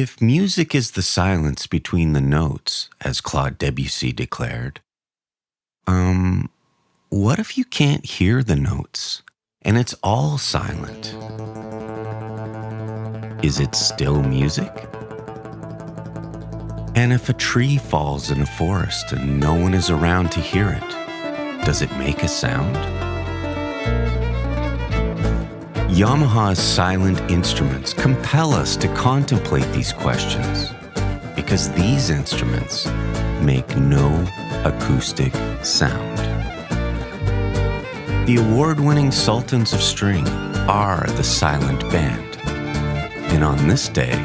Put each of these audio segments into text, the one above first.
If music is the silence between the notes, as Claude Debussy declared, what if you can't hear the notes and it's all silent? Is it still music? And if a tree falls in a forest and no one is around to hear it, does it make a sound? Yamaha's silent instruments compel us to contemplate these questions because these instruments make no acoustic sound. The award-winning Sultans of String are the silent band, and on this day,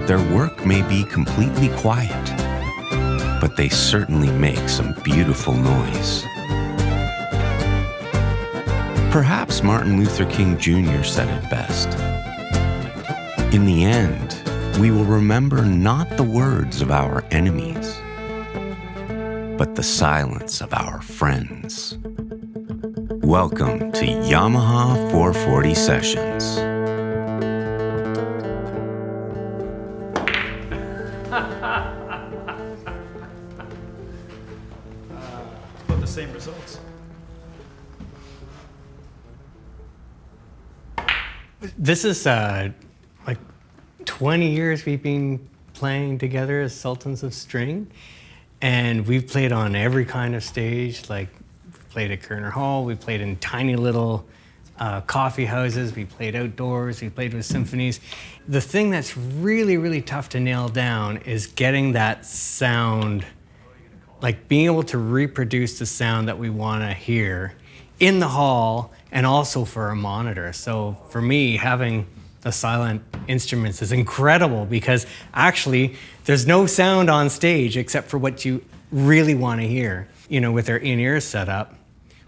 their work may be completely quiet, but they certainly make some beautiful noise. Perhaps Martin Luther King Jr. said it best. In the end, we will remember not the words of our enemies, but the silence of our friends. Welcome to Yamaha 440 Sessions. About the same results. This is like 20 years we've been playing together as Sultans of String, and we've played on every kind of stage. Like, we've played at Kerner Hall, we played in tiny little coffee houses, we played outdoors, we played with symphonies. The thing that's really, really tough to nail down is getting that sound, like being able to reproduce the sound that we want to hear in the hall and also for a monitor. So for me, having the silent instruments is incredible because actually there's no sound on stage except for what you really want to hear. You know, with our in-ear setup,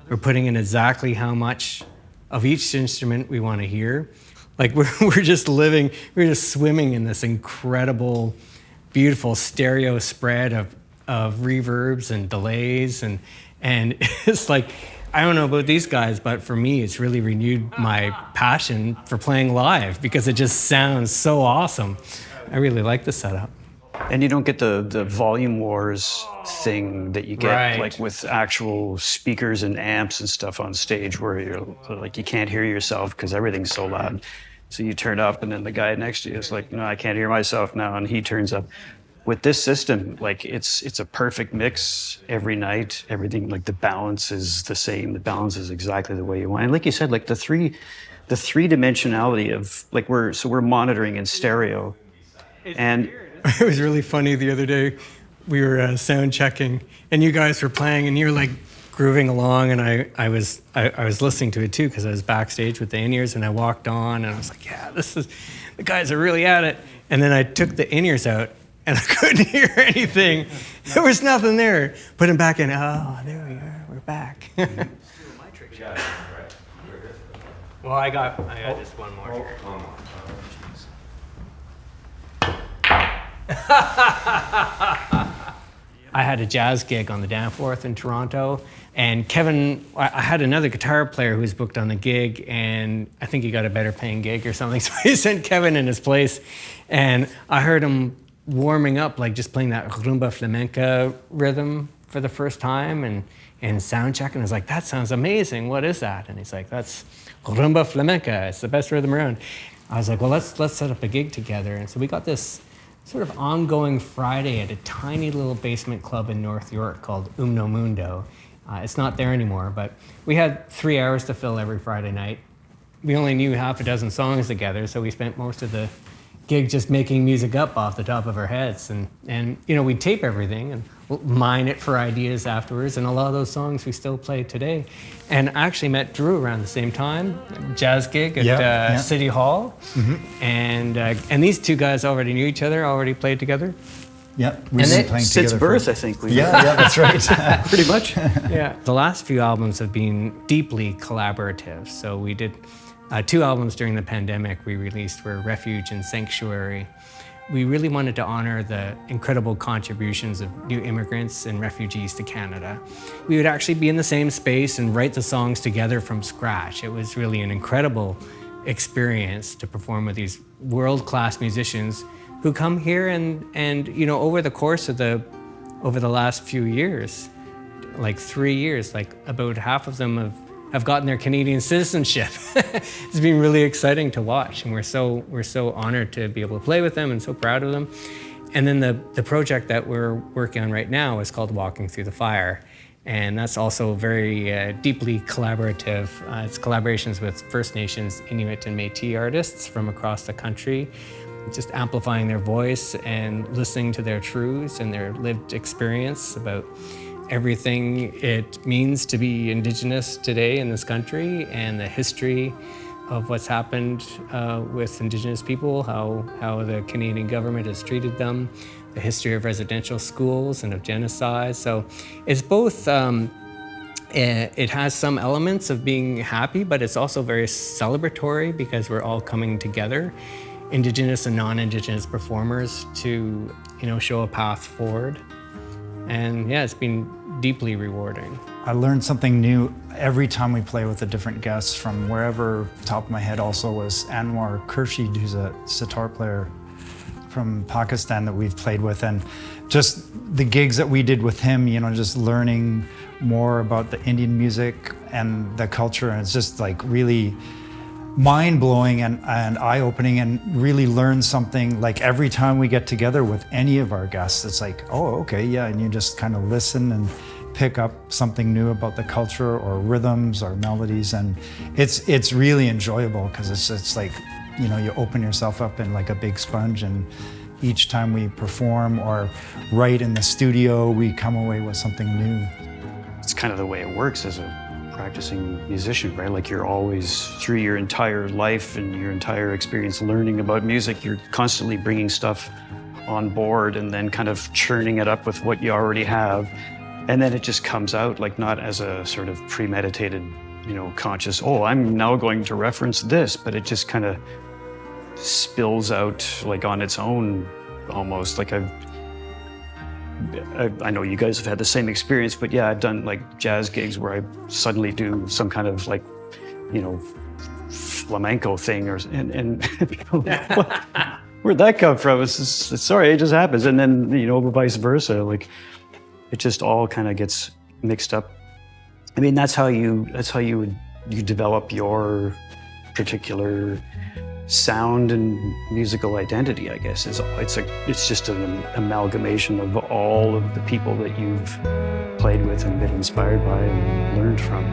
we're putting in exactly how much of each instrument we want to hear. Like we're just swimming in this incredible, beautiful stereo spread of reverbs and delays and it's like, I don't know about these guys, but for me, it's really renewed my passion for playing live because it just sounds so awesome. I really like the setup. And you don't get the volume wars thing that you get Right. like with actual speakers and amps and stuff on stage where you're like you can't hear yourself because everything's so loud. So you turn up and then the guy next to you is like, no, I can't hear myself now, and he turns up. With this system, like it's a perfect mix every night. Everything, like the balance is the same. The balance is exactly the way you want. And like you said, like the three dimensionality of like we're monitoring in stereo. And It was really funny the other day. We were sound checking, and you guys were playing, and you were like grooving along, and I was listening to it too because I was backstage with the in-ears, and I walked on, and I was like, yeah, the guys are really at it. And then I took the in-ears out, and I couldn't hear anything. There was nothing there. Put them back in. Oh, there we are. We're back. Well, I got just one more here. I had a jazz gig on the Danforth in Toronto, and Kevin, I had another guitar player who was booked on the gig, and I think he got a better paying gig or something, so he sent Kevin in his place, and I heard him warming up, like just playing that rumba flamenca rhythm for the first time, and sound checking. I was like, that sounds amazing. What is that? And he's like, that's rumba flamenca. It's the best rhythm around. I was like, well, let's set up a gig together. And so we got this sort of ongoing Friday at a tiny little basement club in North York called Umno Mundo. It's not there anymore, but we had 3 hours to fill every Friday night. We only knew half a dozen songs together, so we spent most of the gig just making music up off the top of our heads, and you know, we'd tape everything and mine it for ideas afterwards, and a lot of those songs we still play today. And I actually met Drew around the same time, jazz gig at City Hall, and these two guys already knew each other, already played together. Yep, we've been playing Sid's together. birth, I think. Yeah, that's right. Pretty much. Yeah, the last few albums have been deeply collaborative. So we did 2 albums during the pandemic we released were Refuge and Sanctuary. We really wanted to honor the incredible contributions of new immigrants and refugees to Canada. We would actually be in the same space and write the songs together from scratch. It was really an incredible experience to perform with these world-class musicians who come here and over the course of over the last few years, like 3 years, like about half of them have gotten their Canadian citizenship. It's been really exciting to watch, and we're so honored to be able to play with them and so proud of them. And then the project that we're working on right now is called Walking Through the Fire, and that's also very deeply collaborative. It's collaborations with First Nations, Inuit, and Métis artists from across the country, just amplifying their voice and listening to their truths and their lived experience about everything it means to be Indigenous today in this country, and the history of what's happened with Indigenous people, how the Canadian government has treated them, the history of residential schools and of genocide. So it's both, it has some elements of being happy, but it's also very celebratory because we're all coming together, Indigenous and non-Indigenous performers, to show a path forward. And yeah, it's been deeply rewarding. I learned something new every time we play with a different guest from wherever. Top of my head also was Anwar Khurshid, who's a sitar player from Pakistan that we've played with, and just the gigs that we did with him, just learning more about the Indian music and the culture, and it's just like really mind-blowing and eye-opening, and really learn something. Like every time we get together with any of our guests, it's like, oh, okay, yeah, and you just kind of listen and pick up something new about the culture or rhythms or melodies, and it's really enjoyable because it's like, you open yourself up in like a big sponge, and each time we perform or write in the studio, we come away with something new. It's kind of the way it works as a practicing musician, right? Like you're always, through your entire life and your entire experience learning about music, you're constantly bringing stuff on board and then kind of churning it up with what you already have. And then it just comes out, like not as a sort of premeditated, conscious, oh, I'm now going to reference this, but it just kind of spills out like on its own almost. Like I know you guys have had the same experience, but yeah, I've done like jazz gigs where I suddenly do some kind of like, flamenco thing, and people, where'd that come from? Sorry, it just happens. And then, vice versa. Like it just all kind of gets mixed up. I mean, that's how you develop your particular sound and musical identity, I guess. It's just an amalgamation of all of the people that you've played with and been inspired by and learned from.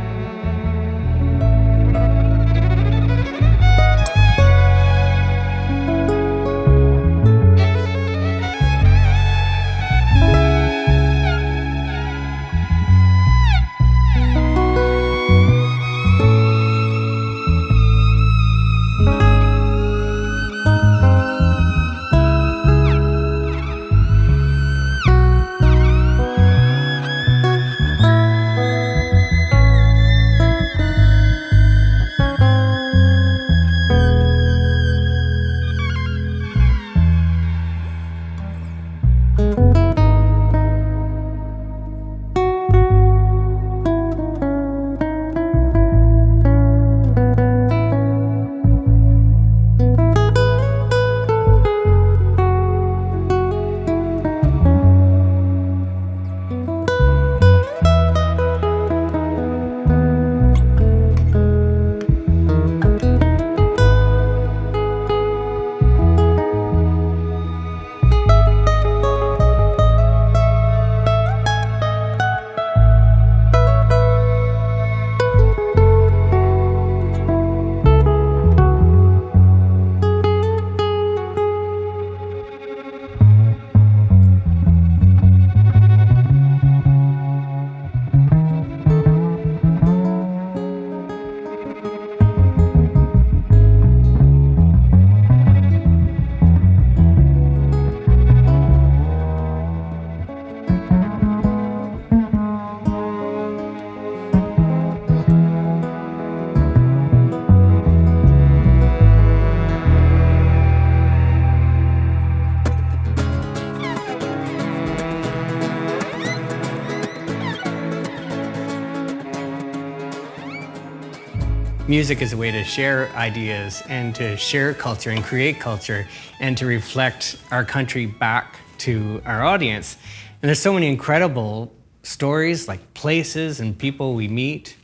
music is a way to share ideas and to share culture and create culture and to reflect our country back to our audience. And there's so many incredible stories, like places and people we meet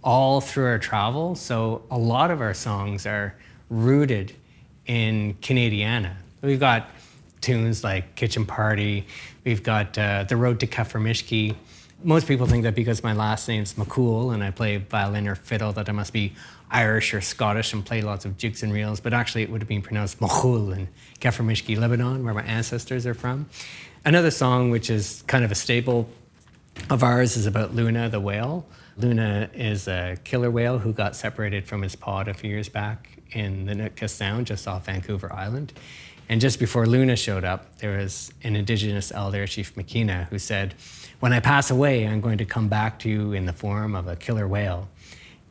all through our travel. So a lot of our songs are rooted in Canadiana. We've got tunes like Kitchen Party, we've got The Road to Kefremishki. Most people think that because my last name's McCool and I play violin or fiddle that I must be Irish or Scottish and play lots of jigs and reels, but actually it would have been pronounced Mochul in Kefremishki, Lebanon, where my ancestors are from. Another song which is kind of a staple of ours is about Luna the whale. Luna is a killer whale who got separated from his pod a few years back in the Nootka Sound just off Vancouver Island. And just before Luna showed up, there was an Indigenous elder, Chief McKenna, who said, "When I pass away, I'm going to come back to you in the form of a killer whale."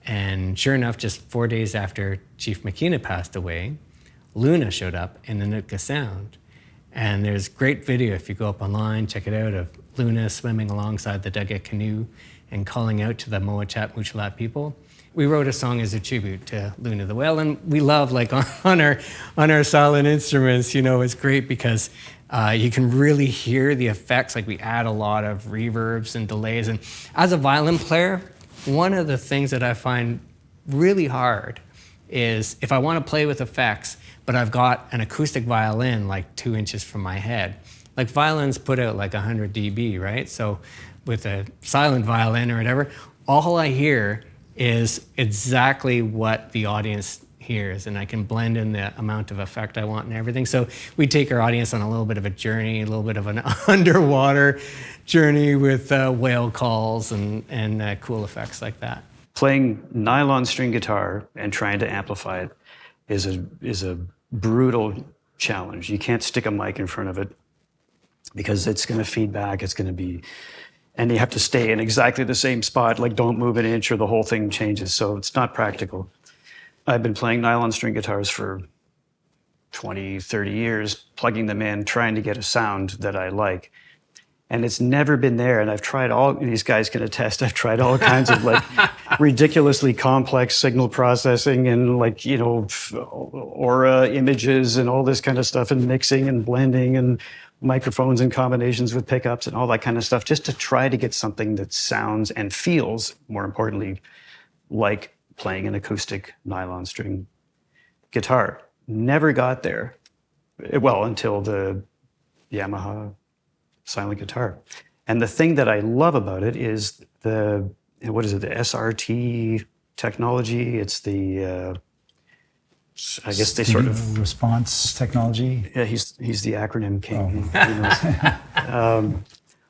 And sure enough, just 4 days after Chief McKenna passed away, Luna showed up in the Nootka Sound. And there's great video, if you go up online, check it out, of Luna swimming alongside the Dugget canoe and calling out to the Moachat Muchalat people. We wrote a song as a tribute to Luna the whale, and we love, like, on our silent instruments, you know, it's great because you can really hear the effects. Like, we add a lot of reverbs and delays. And as a violin player, one of the things that I find really hard is if I want to play with effects, but I've got an acoustic violin like 2 inches from my head. Like, violins put out like 100 dB, right? So with a silent violin or whatever, all I hear is exactly what the audience hears, and I can blend in the amount of effect I want and everything. So we take our audience on a little bit of a journey, a little bit of an underwater journey with whale calls and cool effects like that. Playing nylon string guitar and trying to amplify it is a brutal challenge. You can't stick a mic in front of it because it's going to feed back. It's going to be, and you have to stay in exactly the same spot. Like, don't move an inch or the whole thing changes. So it's not practical. I've been playing nylon string guitars for 20, 30 years, plugging them in, trying to get a sound that I like. And it's never been there. And I've tried these guys can attest, I've tried all kinds of like ridiculously complex signal processing and like, you know, aura images and all this kind of stuff and mixing and blending and microphones and combinations with pickups and all that kind of stuff, just to try to get something that sounds and feels, more importantly, like playing an acoustic nylon string guitar. Never got there. Well, until the Yamaha silent guitar. And the thing that I love about it is the SRT technology. It's the, I guess they sort of... Response technology? Yeah, he's the acronym king. He knows.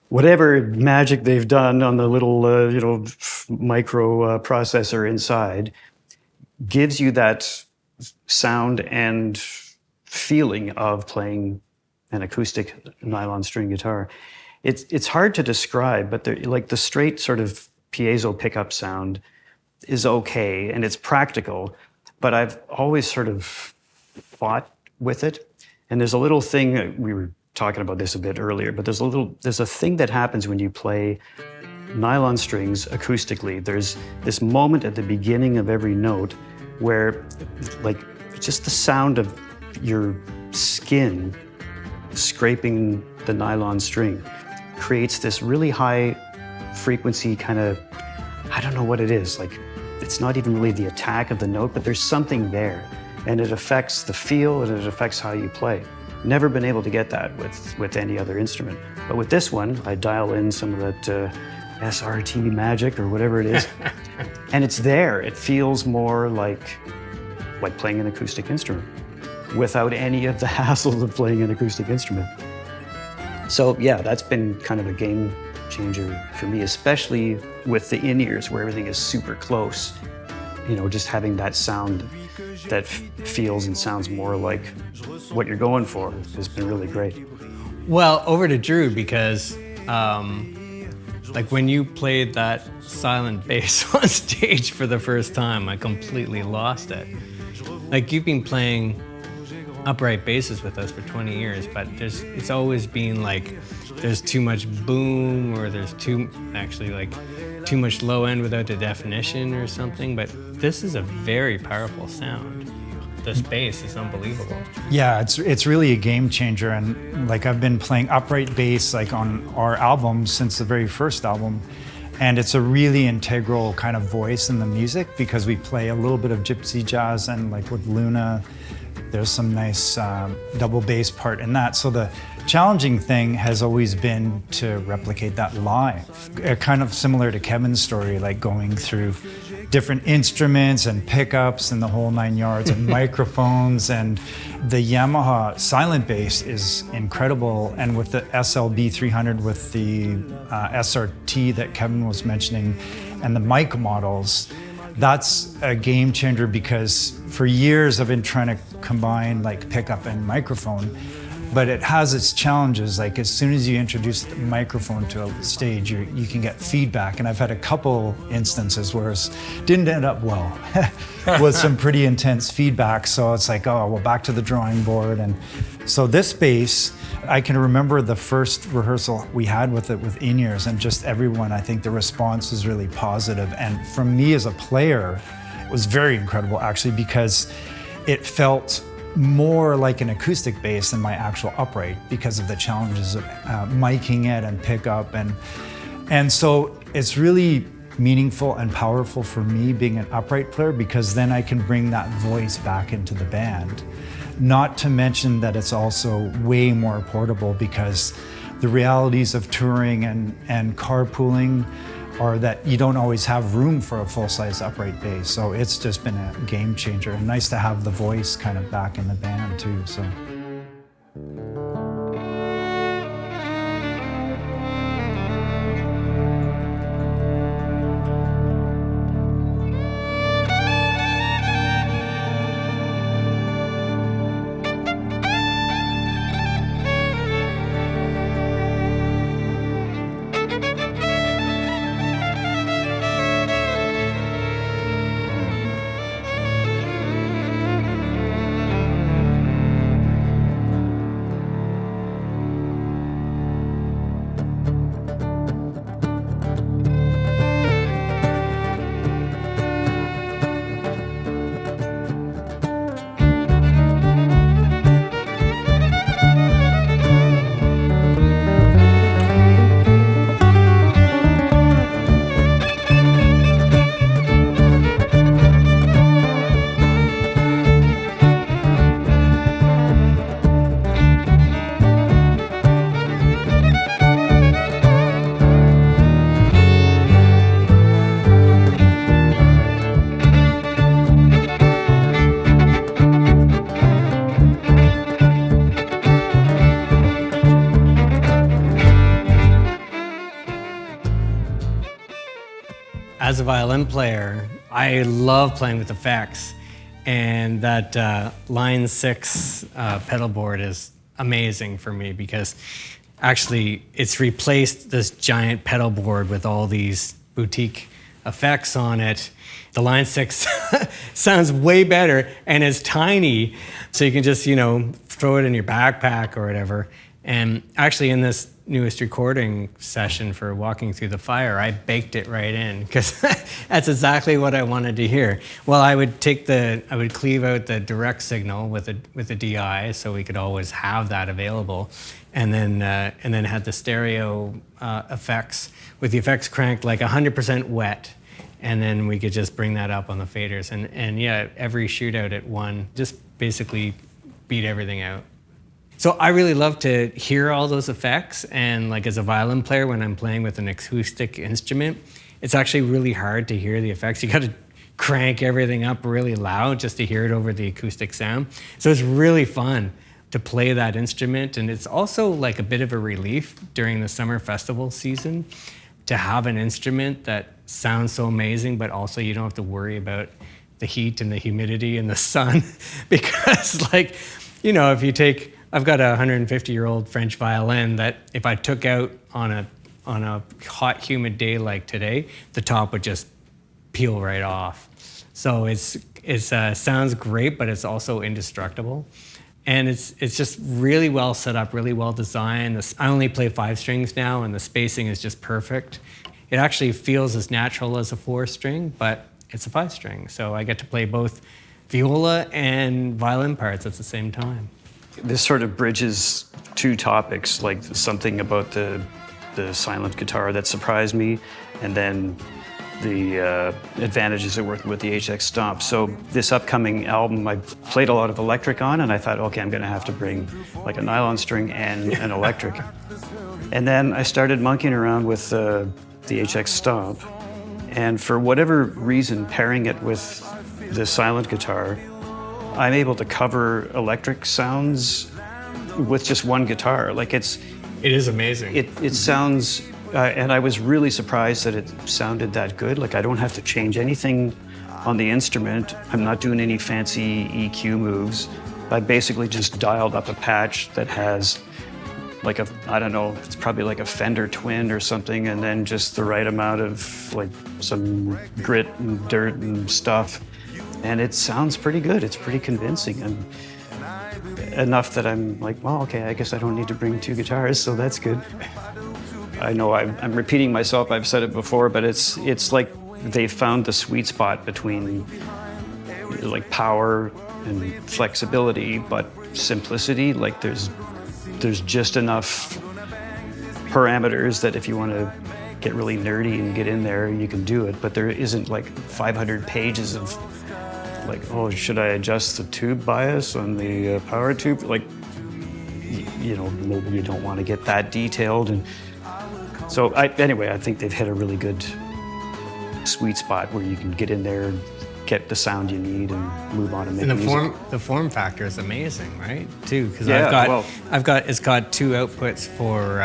Whatever magic they've done on the little, micro processor inside gives you that sound and feeling of playing an acoustic nylon string guitar. It's hard to describe, but the straight sort of piezo pickup sound is okay and it's practical, but I've always sort of fought with it. And there's a little thing, we were talking about this a bit earlier, but there's a thing that happens when you play nylon strings acoustically. There's this moment at the beginning of every note where like just the sound of your skin scraping the nylon string creates this really high frequency kind of, I don't know what it is, like it's not even really the attack of the note, but there's something there and it affects the feel and it affects how you play. Never been able to get that with any other instrument. But with this one, I dial in some of that SRT magic or whatever it is, and it's there. It feels more like playing an acoustic instrument without any of the hassles of playing an acoustic instrument. So yeah, that's been kind of a game changer for me, especially with the in-ears where everything is super close. You know, just having that sound that feels and sounds more like what you're going for has been really great. Well, over to Drew, because like when you played that silent bass on stage for the first time, I completely lost it. Like, you've been playing upright basses with us for 20 years, but it's always been like there's too much boom or there's too, actually, like too much low end without the definition or something, but this is a very powerful sound. This bass is unbelievable. Yeah, it's really a game changer, and like I've been playing upright bass like on our album since the very first album, and it's a really integral kind of voice in the music because we play a little bit of gypsy jazz, and like with Luna, there's some nice double bass part in that. So the challenging thing has always been to replicate that live. Kind of similar to Kevin's story, like going through different instruments and pickups and the whole 9 yards and microphones, and the Yamaha silent bass is incredible. And with the SLB 300 with the SRT that Kevin was mentioning and the mic models, that's a game changer because for years I've been trying to combine like pickup and microphone, but it has its challenges. Like as soon as you introduce the microphone to a stage, you can get feedback. And I've had a couple instances where it didn't end up well with some pretty intense feedback. So it's like, oh, well, back to the drawing board. And so this bass, I can remember the first rehearsal we had with it with in-ears, and just everyone, I think the response was really positive. And from me as a player, it was very incredible actually, because it felt more like an acoustic bass than my actual upright because of the challenges of miking it and pickup. And so it's really meaningful and powerful for me being an upright player, because then I can bring that voice back into the band. Not to mention that it's also way more portable, because the realities of touring and carpooling are that you don't always have room for a full-size upright bass. So it's just been a game changer, and nice to have the voice kind of back in the band too. So. As a violin player, I love playing with effects, and that Line 6 pedal board is amazing for me because actually it's replaced this giant pedal board with all these boutique effects on it. The Line 6 sounds way better, and it's tiny, so you can just, throw it in your backpack or whatever. And actually in this newest recording session for Walking Through the Fire, I baked it right in because that's exactly what I wanted to hear. Well, I would cleave out the direct signal with a DI, so we could always have that available, and then had the stereo effects with the effects cranked like 100% wet, and then we could just bring that up on the faders, and yeah, every shootout at one just basically beat everything out. So I really love to hear all those effects, and like as a violin player, when I'm playing with an acoustic instrument, it's actually really hard to hear the effects. You got to crank everything up really loud just to hear it over the acoustic sound. So it's really fun to play that instrument, and it's also like a bit of a relief during the summer festival season to have an instrument that sounds so amazing, but also you don't have to worry about the heat and the humidity and the sun because if you take, I've got a 150-year-old French violin that if I took out on a hot, humid day like today, the top would just peel right off. So it sounds great, but it's also indestructible. And it's just really well set up, really well designed. I only play 5 strings now, and the spacing is just perfect. it actually feels as natural as a 4-string, but it's a 5-string. So I get to play both viola and violin parts at the same time. This sort of bridges two topics, like something about the silent guitar that surprised me, and then the advantages of working with the HX Stomp. So this upcoming album, I played a lot of electric on, and I thought, okay, I'm gonna have to bring like a nylon string and an electric. And then I started monkeying around with the HX Stomp, and for whatever reason, pairing it with the silent guitar, I'm able to cover electric sounds with just one guitar. Like It is amazing. it sounds, and I was really surprised that it sounded that good. Like I don't have to change anything on the instrument. I'm not doing any fancy EQ moves. I basically just dialed up a patch that has like I don't know, it's probably like a Fender Twin or something, and then just the right amount of like some grit and dirt and stuff. And it sounds pretty good. It's pretty convincing, and enough that I'm like, well, okay, I guess I don't need to bring two guitars, so that's good. I know I'm repeating myself. I've said it before, but it's like they found the sweet spot between like power and flexibility, but simplicity. Like there's just enough parameters that if you want to get really nerdy and get in there, you can do it. But there isn't like 500 pages of like, oh, should I adjust the tube bias on the power tube? Like, you know, maybe you don't want to get that detailed. And so anyway, I think they've hit a really good sweet spot where you can get in there and get the sound you need and move on and make music. The form factor is amazing, right? Too, because Yeah, it's got two outputs for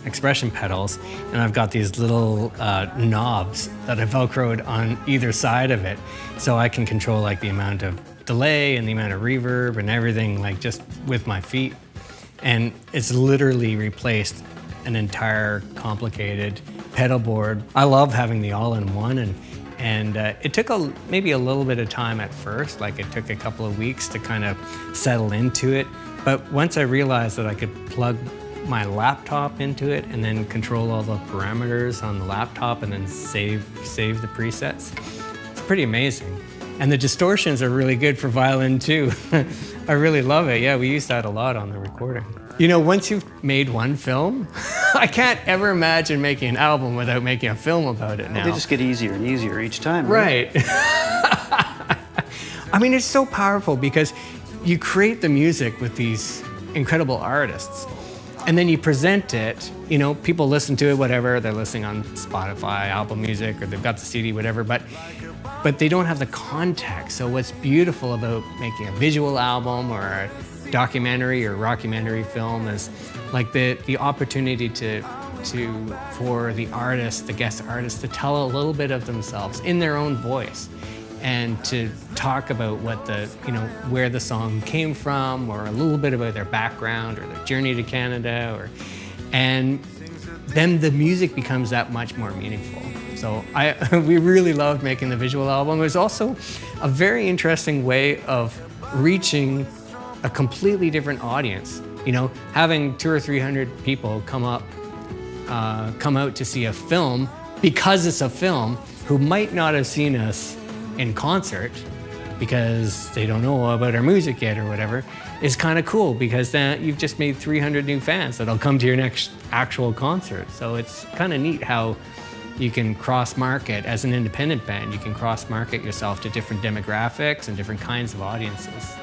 expression pedals, and I've got these little knobs that I velcroed on either side of it, so I can control like the amount of delay and the amount of reverb and everything, like just with my feet. And it's literally replaced an entire complicated pedal board. I love having the all-in-one, and it took maybe a little bit of time at first, like it took a couple of weeks to kind of settle into it. But once I realized that I could plug my laptop into it and then control all the parameters on the laptop and then save the presets, it's pretty amazing. And the distortions are really good for violin too. I really love it. Yeah, we use that a lot on the recording. You know, once you've made one film, I can't ever imagine making an album without making a film about it now. They just get easier and easier each time. Right. I mean, it's so powerful because you create the music with these incredible artists, and then you present it, you know, people listen to it, whatever, they're listening on Spotify, Apple Music, or they've got the CD, whatever, but they don't have the context. So what's beautiful about making a visual album or a documentary or rockumentary film is like the opportunity for the artist, the guest artist, to tell a little bit of themselves in their own voice, and to talk about where the song came from, or a little bit about their background or their journey to Canada, and then the music becomes that much more meaningful. So we really loved making the visual album. It was also a very interesting way of reaching a completely different audience. You know, having 200 or 300 people come out to see a film because it's a film, who might not have seen us in concert because they don't know about our music yet or whatever, is kind of cool, because then you've just made 300 new fans that'll come to your next actual concert. So it's kind of neat how you can cross-market as an independent band. You can cross-market yourself to different demographics and different kinds of audiences.